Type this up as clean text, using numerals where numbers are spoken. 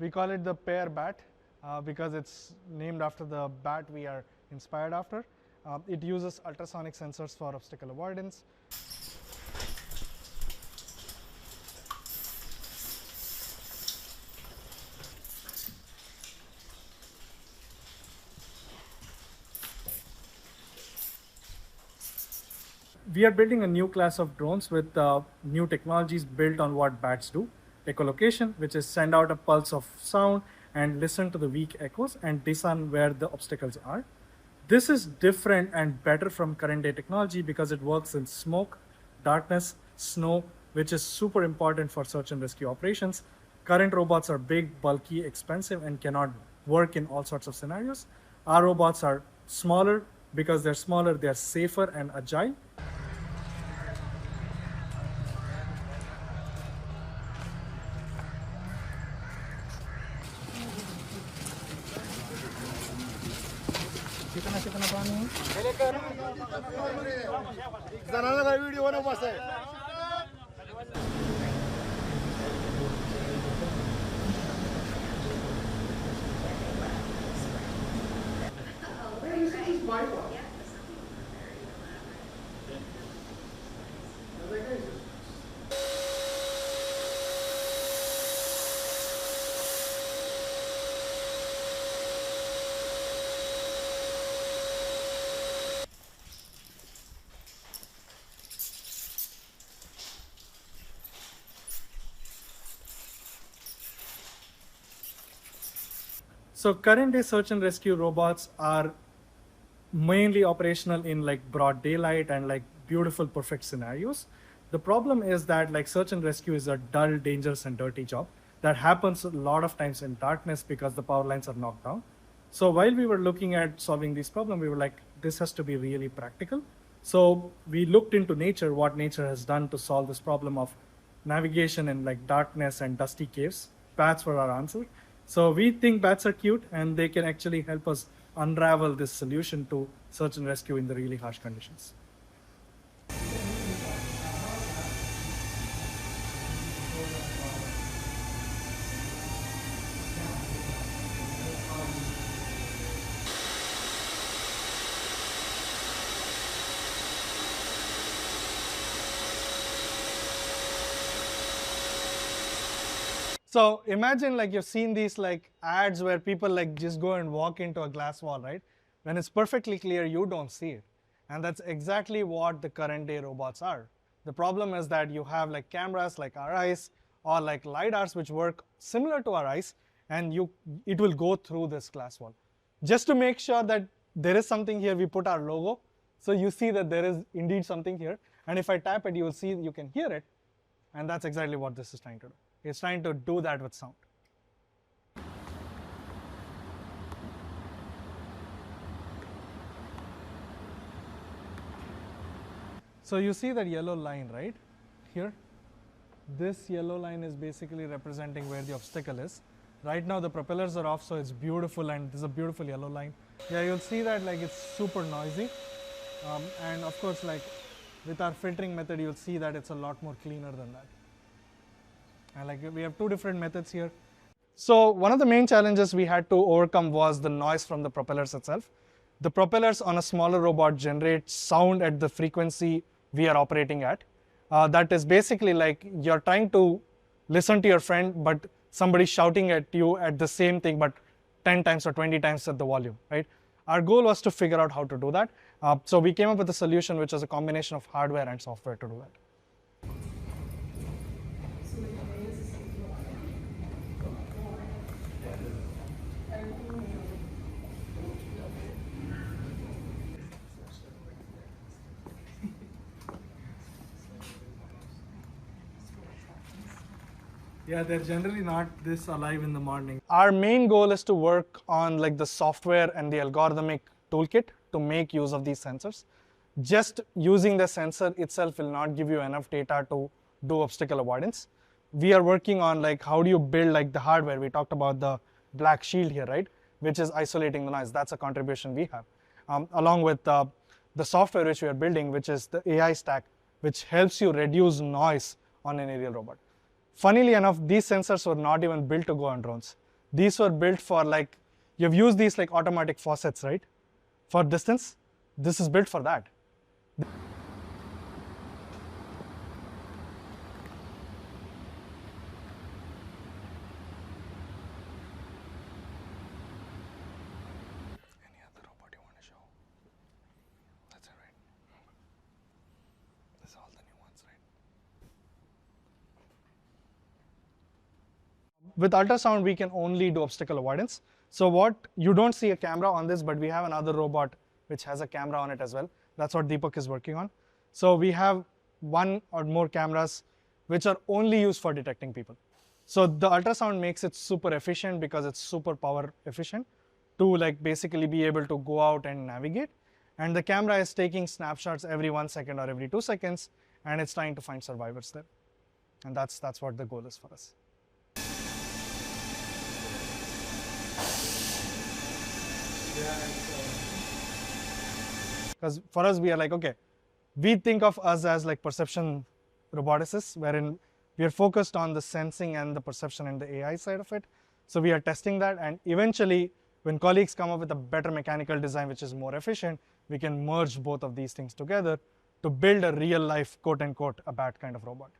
We call it the PeAR bat because it's named after the bat we are inspired after. It uses ultrasonic sensors for obstacle avoidance. We are building a new class of drones with new technologies built on what bats do. Echolocation, which is send out a pulse of sound and listen to the weak echoes and discern where the obstacles are. This is different and better from current day technology because it works in smoke, darkness, snow, which is super important for search and rescue operations. Current robots are big, bulky, expensive, and cannot work in all sorts of scenarios. Our robots are smaller. Because they're smaller, they're safer and agile. कितना पानी है? ज़रा ना video बनो बस है. So current day search and rescue robots are mainly operational in like broad daylight and like beautiful, perfect scenarios. The problem is that like search and rescue is a dull, dangerous, and dirty job that happens a lot of times in darkness because the power lines are knocked down. So while we were looking at solving this problem, we were like, this has to be really practical. So we looked into nature, what nature has done to solve this problem of navigation in like darkness and dusty caves. Bats were our answer. So we think bats are cute and they can actually help us unravel this solution to search and rescue in the really harsh conditions. So imagine like you've seen these like ads where people like just go and walk into a glass wall, right? When it's perfectly clear, you don't see it. And that's exactly what the current day robots are. The problem is that you have like cameras like our eyes or like LiDARs which work similar to our eyes, and it will go through this glass wall. Just to make sure that there is something here, we put our logo. So you see that there is indeed something here. And if I tap it, you will see you can hear it. And that's exactly what this is trying to do. It's trying to do that with sound. So you see that yellow line, right? Here. This yellow line is basically representing where the obstacle is. Right now the propellers are off, so it's beautiful, and there's a beautiful yellow line. Yeah, you'll see that like it's super noisy. And of course, like with our filtering method, you'll see that it's a lot more cleaner than that. And like we have two different methods here. So one of the main challenges we had to overcome was the noise from the propellers itself. The propellers on a smaller robot generate sound at the frequency we are operating at. That is basically like you're trying to listen to your friend, but somebody's shouting at you at the same thing, but 10 times or 20 times at the volume, right? Our goal was to figure out how to do that. So we came up with a solution which is a combination of hardware and software to do that. Yeah, they're generally not this alive in the morning. Our main goal is to work on like the software and the algorithmic toolkit to make use of these sensors. Just using the sensor itself will not give you enough data to do obstacle avoidance. We are working on like how do you build like the hardware. We talked about the black shield here, right? Which is isolating the noise. That's a contribution we have. Along with the software which we are building, which is the AI stack, which helps you reduce noise on an aerial robot. Funnily enough, these sensors were not even built to go on drones. These were built for like, you've used these like automatic faucets, right? For distance, this is built for that. Any other robot you want to show? That's it, right? These are all the new ones, right? With ultrasound, we can only do obstacle avoidance. So what, you don't see a camera on this, but we have another robot which has a camera on it as well. That's what Deepak is working on. So we have one or more cameras which are only used for detecting people. So the ultrasound makes it super efficient because it's super power efficient to like basically be able to go out and navigate. And the camera is taking snapshots every 1 second or every 2 seconds, and it's trying to find survivors there. And that's what the goal is for us. Because for us, we are like, okay, we think of us as like perception roboticists, wherein we are focused on the sensing and the perception and the AI side of it. So we are testing that, and eventually, when colleagues come up with a better mechanical design which is more efficient, we can merge both of these things together to build a real life, quote unquote, a bat kind of robot.